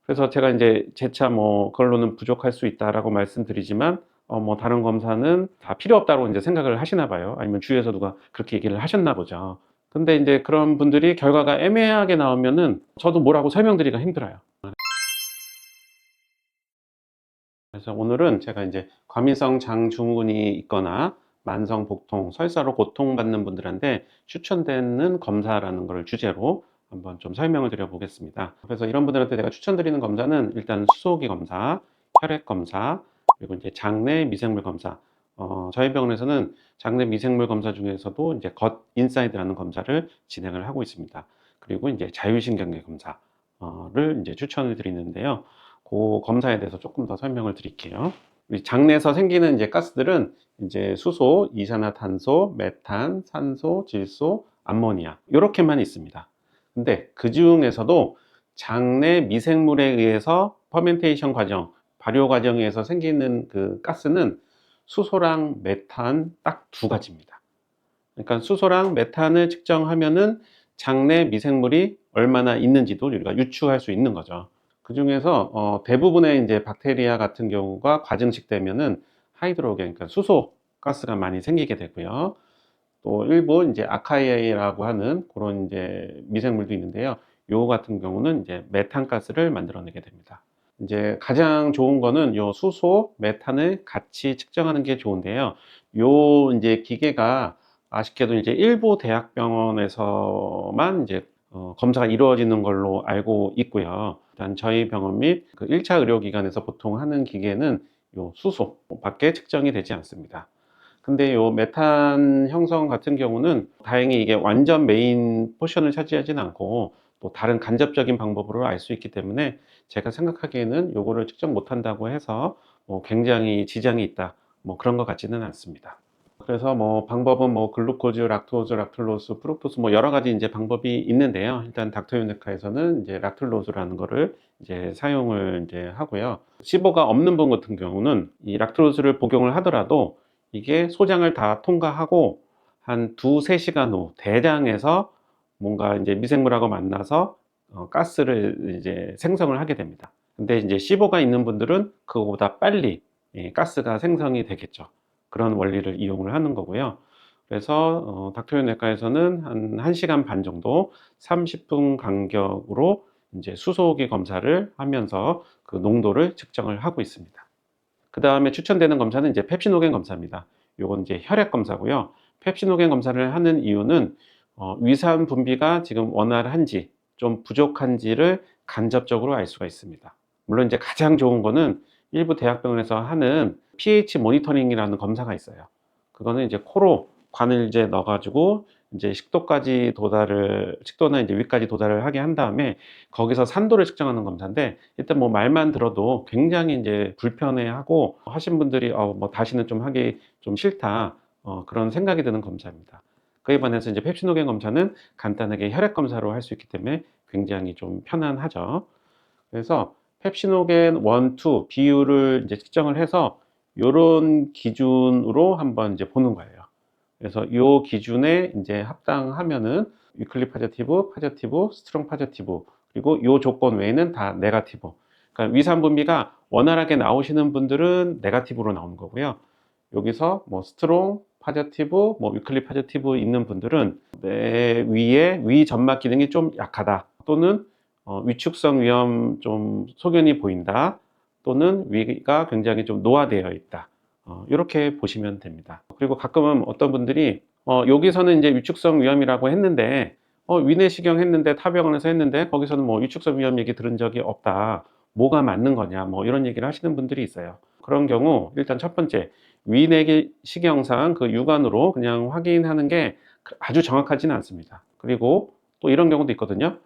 그래서 제가 이제 재차 뭐 그걸로는 부족할 수 있다라고 말씀드리지만 뭐 다른 검사는 다 필요 없다고 이제 생각을 하시나 봐요. 아니면 주위에서 누가 그렇게 얘기를 하셨나 보죠. 근데 이제 그런 분들이 결과가 애매하게 나오면은 저도 뭐라고 설명드리기가 힘들어요. 그래서 오늘은 제가 이제 과민성 장증후군이 있거나 만성 복통, 설사로 고통받는 분들한테 추천되는 검사라는 걸 주제로 한번 좀 설명을 드려 보겠습니다. 그래서 이런 분들한테 제가 추천드리는 검사는 일단 수소기 검사, 혈액 검사, 그리고 이제 장내 미생물 검사. 저희 병원에서는 장내 미생물 검사 중에서도 이제 겉 인사이드라는 검사를 진행을 하고 있습니다. 그리고 이제 자율신경계 검사를 이제 추천을 드리는데요. 그 검사에 대해서 조금 더 설명을 드릴게요. 우리 장내에서 생기는 이제 가스들은 이제 수소, 이산화탄소, 메탄, 산소, 질소, 암모니아 이렇게만 있습니다. 근데 그 중에서도 장내 미생물에 의해서 퍼멘테이션 과정, 발효 과정에 의해서 생기는 그 가스는 수소랑 메탄 딱 두 가지입니다. 그러니까 수소랑 메탄을 측정하면은 장내 미생물이 얼마나 있는지도 우리가 유추할 수 있는 거죠. 그 중에서 대부분의 이제 박테리아 같은 경우가 과증식되면은 하이드로겐, 그러니까 수소 가스가 많이 생기게 되고요. 또 일부 이제 아카이라고 하는 그런 이제 미생물도 있는데요. 요 같은 경우는 이제 메탄 가스를 만들어내게 됩니다. 이제 가장 좋은 거는 요 수소, 메탄을 같이 측정하는 게 좋은데요. 요 이제 기계가 아쉽게도 이제 일부 대학병원에서만 이제 검사가 이루어지는 걸로 알고 있고요. 일단 저희 병원 및 그 1차 의료기관에서 보통 하는 기계는 요 수소밖에 측정이 되지 않습니다. 근데 요 메탄 형성 같은 경우는 다행히 이게 완전 메인 포션을 차지하진 않고 또 다른 간접적인 방법으로 알 수 있기 때문에 제가 생각하기에는 요거를 측정 못한다고 해서 뭐 굉장히 지장이 있다 뭐 그런 것 같지는 않습니다. 그래서 뭐 방법은 뭐 글루코즈, 락토즈, 락툴로스, 프룩토스 뭐 여러 가지 이제 방법이 있는데요. 일단 닥터유네카에서는 이제 락툴로즈라는 거를 이제 사용을 이제 하고요. 시보가 없는 분 같은 경우는 이 락툴로즈를 복용을 하더라도 이게 소장을 다 통과하고 한 2~3시간 후 대장에서 뭔가 이제 미생물하고 만나서 가스를 이제 생성을 하게 됩니다. 근데 이제 시보가 있는 분들은 그거보다 빨리 가스가 생성이 되겠죠. 그런 원리를 이용을 하는 거고요. 그래서 닥터유네카에서는 한 1시간 반 정도 30분 간격으로 이제 수소기 검사를 하면서 그 농도를 측정을 하고 있습니다. 그 다음에 추천되는 검사는 이제 펩시노겐 검사입니다. 요건 이제 혈액 검사고요. 펩시노겐 검사를 하는 이유는 위산 분비가 지금 원활한지 좀 부족한지를 간접적으로 알 수가 있습니다. 물론 이제 가장 좋은 거는 일부 대학병원에서 하는 pH 모니터링이라는 검사가 있어요. 그거는 이제 코로 관을 이제 넣어가지고 이제 식도나 이제 위까지 도달을 하게 한 다음에 거기서 산도를 측정하는 검사인데 일단 뭐 말만 들어도 굉장히 이제 불편해하고 하신 분들이 뭐 다시는 좀 하기 좀 싫다 그런 생각이 드는 검사입니다. 그에 반해서 이제 펩시노겐 검사는 간단하게 혈액 검사로 할 수 있기 때문에 굉장히 좀 편안하죠. 그래서 펩시노겐 1, 2 비율을 이제 측정을 해서 요런 기준으로 한번 이제 보는 거예요. 그래서 요 기준에 이제 합당하면은 위클리 파저티브, 파저티브, 스트롱 파저티브 그리고 요 조건 외에는 다 네가티브. 그러니까 위산 분비가 원활하게 나오시는 분들은 네가티브로 나오는 거고요. 여기서 뭐 스트롱, 파저티브, 뭐 위클리 파저티브 있는 분들은 내 위에 위 점막 기능이 좀 약하다 또는 위축성 위험 좀 소견이 보인다 또는 위가 굉장히 좀 노화되어 있다. 이렇게 보시면 됩니다. 그리고 가끔은 어떤 분들이 여기서는 이제 위축성 위험이라고 했는데 위내시경 했는데 타 병원에서 했는데 거기서는 뭐 위축성 위험 얘기 들은 적이 없다. 뭐가 맞는 거냐 뭐 이런 얘기를 하시는 분들이 있어요. 그런 경우 일단 첫 번째 위내시경상 그 육안으로 그냥 확인하는 게 아주 정확하지는 않습니다. 그리고 또 이런 경우도 있거든요.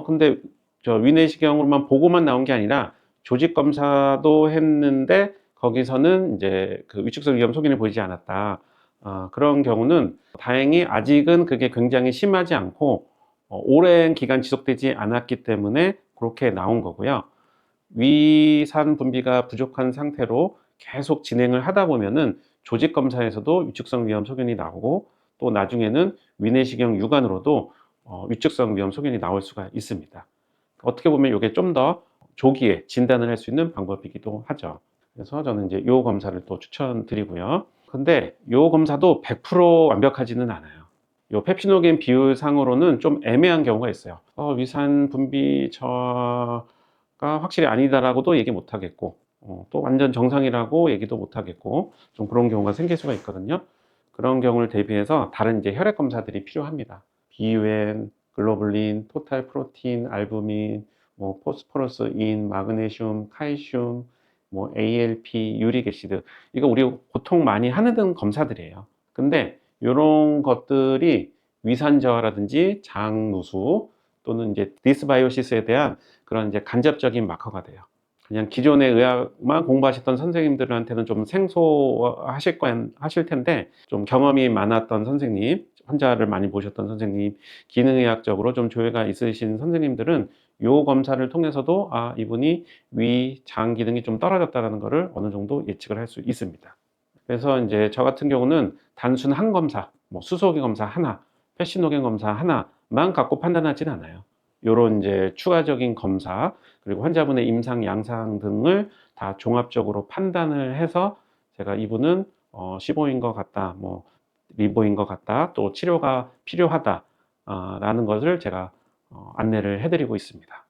근데 저 위내시경으로만 보고만 나온 게 아니라 조직 검사도 했는데 거기서는 이제 그 위축성 위험 소견이 보이지 않았다. 그런 경우는 다행히 아직은 그게 굉장히 심하지 않고 오랜 기간 지속되지 않았기 때문에 그렇게 나온 거고요. 위산 분비가 부족한 상태로 계속 진행을 하다 보면은 조직 검사에서도 위축성 위험 소견이 나오고 또 나중에는 위내시경 육안으로도 위축성 위험 소견이 나올 수가 있습니다. 어떻게 보면 이게 좀 더 조기에 진단을 할 수 있는 방법이기도 하죠. 그래서 저는 이제 요 검사를 또 추천드리고요. 근데 요 검사도 100% 완벽하지는 않아요. 요 펩시노겐 비율상으로는 좀 애매한 경우가 있어요. 위산 분비 저하가 확실히 아니다라고도 얘기 못 하겠고, 또 완전 정상이라고 얘기도 못 하겠고, 좀 그런 경우가 생길 수가 있거든요. 그런 경우를 대비해서 다른 이제 혈액 검사들이 필요합니다. 비유엔, 글로불린, 토탈 프로틴, 알부민, 뭐 포스포러스, 인, 마그네슘, 칼슘, 뭐 ALP, 유릭 애시드. 이거 우리 보통 많이 하는 검사들이에요. 근데 이런 것들이 위산 저하라든지 장 누수 또는 이제 디스바이오시스에 대한 그런 이제 간접적인 마커가 돼요. 그냥 기존의 의학만 공부하셨던 선생님들한테는 좀 하실 텐데, 좀 경험이 많았던 선생님, 환자를 많이 보셨던 선생님, 기능의학적으로 좀 조예가 있으신 선생님들은 요 검사를 통해서도 이분이 위, 장 기능이 좀 떨어졌다는 것을 어느 정도 예측을 할 수 있습니다. 그래서 이제 저 같은 경우는 단순 한 검사, 뭐 수소기 검사 하나, 패시노겐 검사 하나만 갖고 판단하지는 않아요. 요런 이제 추가적인 검사, 그리고 환자분의 임상, 양상 등을 다 종합적으로 판단을 해서 제가 이분은 시보인 것 같다, 뭐 리보인 것 같다, 또 치료가 필요하다, 라는 것을 제가 안내를 해드리고 있습니다.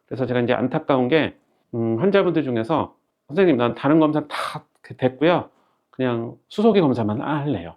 그래서 제가 이제 안타까운 게, 환자분들 중에서 선생님, 난 다른 검사 다 됐고요. 그냥 수소기 검사만 할래요.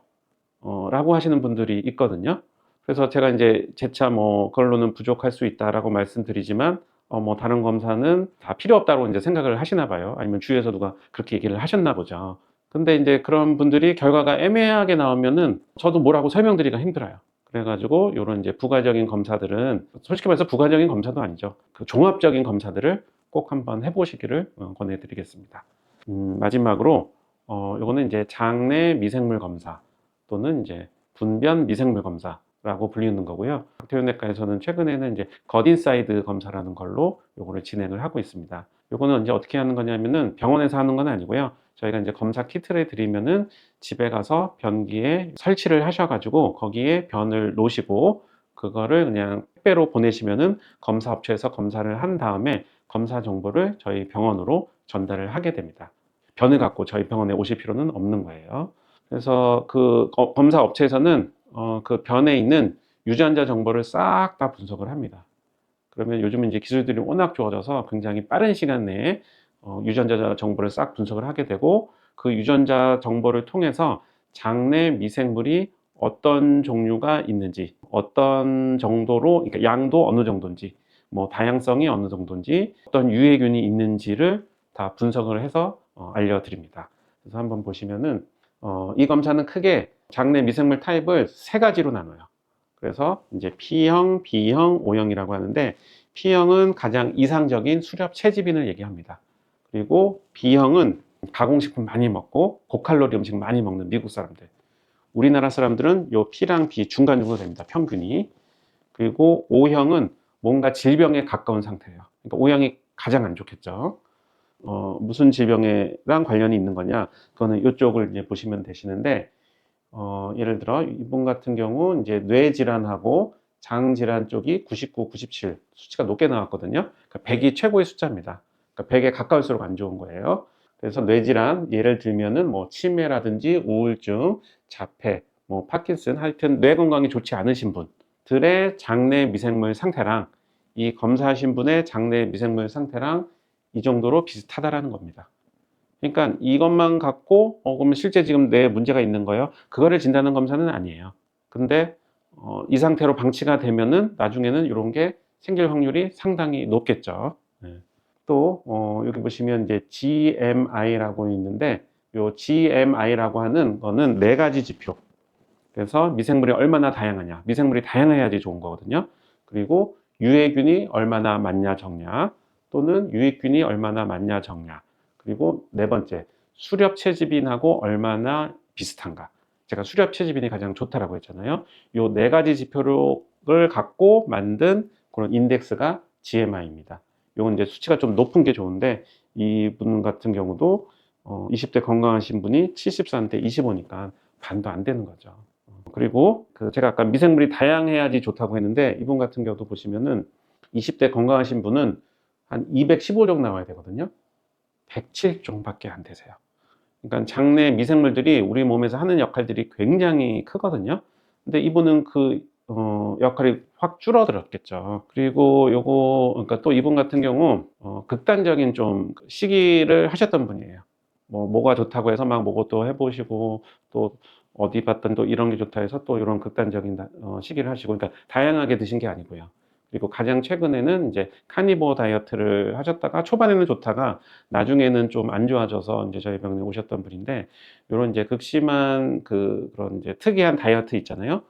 라고 하시는 분들이 있거든요. 그래서 제가 이제 재차 뭐 그걸로는 부족할 수 있다라고 말씀드리지만, 뭐 다른 검사는 다 필요 없다고 이제 생각을 하시나 봐요. 아니면 주위에서 누가 그렇게 얘기를 하셨나 보죠. 근데 이제 그런 분들이 결과가 애매하게 나오면은 저도 뭐라고 설명드리기가 힘들어요. 그래가지고 요런 이제 부가적인 검사들은 솔직히 말해서 부가적인 검사도 아니죠. 그 종합적인 검사들을 꼭 한번 해보시기를 권해드리겠습니다. 마지막으로 요거는 이제 장내 미생물 검사 또는 이제 분변 미생물 검사라고 불리는 거고요. 박테리온내과에서는 최근에는 이제 겉인사이드 검사라는 걸로 요거를 진행을 하고 있습니다. 요거는 이제 어떻게 하는 거냐면은 병원에서 하는 건 아니고요. 저희가 이제 검사 키트를 드리면은 집에 가서 변기에 설치를 하셔가지고 거기에 변을 놓으시고 그거를 그냥 택배로 보내시면은 검사 업체에서 검사를 한 다음에 검사 정보를 저희 병원으로 전달을 하게 됩니다. 변을 갖고 저희 병원에 오실 필요는 없는 거예요. 그래서 그 검사 업체에서는 그 변에 있는 유전자 정보를 싹 다 분석을 합니다. 그러면 요즘 이제 기술들이 워낙 좋아져서 굉장히 빠른 시간 내에 유전자 정보를 싹 분석을 하게 되고 그 유전자 정보를 통해서 장내 미생물이 어떤 종류가 있는지, 어떤 정도로, 그러니까 양도 어느 정도인지, 뭐 다양성이 어느 정도인지, 어떤 유해균이 있는지를 다 분석을 해서 알려드립니다. 그래서 한번 보시면은 이 검사는 크게 장내 미생물 타입을 세 가지로 나눠요. 그래서 이제 P형, B형, O형이라고 하는데 P형은 가장 이상적인 수렵 체지빈을 얘기합니다. 그리고 B형은 가공식품 많이 먹고 고칼로리 음식 많이 먹는 미국 사람들. 우리나라 사람들은 요 P랑 B 중간 정도 됩니다. 평균이. 그리고 O형은 뭔가 질병에 가까운 상태예요. 그러니까 O형이 가장 안 좋겠죠. 무슨 질병이랑 관련이 있는 거냐? 그거는 이쪽을 이제 보시면 되시는데, 예를 들어 이분 같은 경우 이제 뇌 질환하고 장 질환 쪽이 99, 97 수치가 높게 나왔거든요. 그러니까 100이 최고의 숫자입니다. 그러니까 100에 가까울수록 안 좋은 거예요. 그래서 뇌 질환 예를 들면은 뭐 치매라든지 우울증, 자폐, 뭐 파킨슨, 하여튼 뇌 건강이 좋지 않으신 분들의 장내 미생물 상태랑 이 검사하신 분의 장내 미생물 상태랑 이 정도로 비슷하다라는 겁니다. 그러니까 이것만 갖고 그러면 실제 지금 뇌에 문제가 있는 거예요? 그거를 진단하는 검사는 아니에요. 근데 이 상태로 방치가 되면은 나중에는 이런 게 생길 확률이 상당히 높겠죠. 네. 또 여기 보시면 이제 GMI라고 있는데 요 GMI라고 하는 거는 네 가지 지표. 그래서 미생물이 얼마나 다양하냐. 미생물이 다양해야지 좋은 거거든요. 그리고 유해균이 얼마나 많냐 적냐 또는 유익균이 얼마나 많냐 적냐. 그리고 네 번째, 수렵 체지빈하고 얼마나 비슷한가. 제가 수렵 체지빈이 가장 좋다라고 했잖아요. 요 네 가지 지표를 갖고 만든 그런 인덱스가 GMI입니다. 요건 이제 수치가 좀 높은 게 좋은데 이분 같은 경우도 20대 건강하신 분이 74인데 25니까 반도 안 되는 거죠. 그리고 제가 아까 미생물이 다양해야지 좋다고 했는데 이분 같은 경우도 보시면은 20대 건강하신 분은 한 215종 나와야 되거든요. 107종밖에 안 되세요. 그러니까 장내 미생물들이 우리 몸에서 하는 역할들이 굉장히 크거든요. 근데 이분은 그 역할이 확 줄어들었겠죠. 그리고 요거 그러니까 또 이분 같은 경우 극단적인 좀 시기를 하셨던 분이에요. 뭐가 좋다고 해서 막 뭐것도 해보시고, 또 어디 봤던 또 이런 게 좋다 해서 또 이런 극단적인 시기를 하시고, 그러니까 다양하게 드신 게 아니고요. 그리고 가장 최근에는 이제 카니보 다이어트를 하셨다가 초반에는 좋다가 나중에는 좀 안 좋아져서 이제 저희 병원에 오셨던 분인데, 요런 이제 극심한 그런 이제 특이한 다이어트 있잖아요.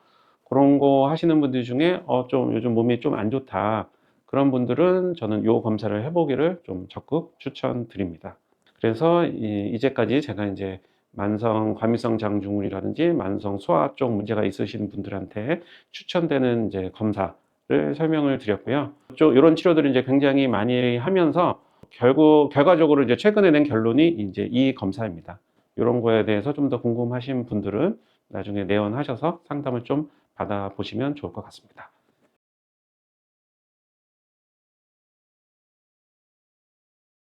그런 거 하시는 분들 중에 좀 요즘 몸이 좀 안 좋다, 그런 분들은 저는 요 검사를 해보기를 좀 적극 추천드립니다. 그래서 이제까지 제가 이제 만성 과민성 장증후군이라든지 만성 소화 쪽 문제가 있으신 분들한테 추천되는 이제 검사를 설명을 드렸고요. 이런 치료들을 이제 굉장히 많이 하면서 결과적으로 이제 최근에 낸 결론이 이제 이 검사입니다. 이런 거에 대해서 좀 더 궁금하신 분들은 나중에 내원하셔서 상담을 좀 받아보시면 좋을 것 같습니다.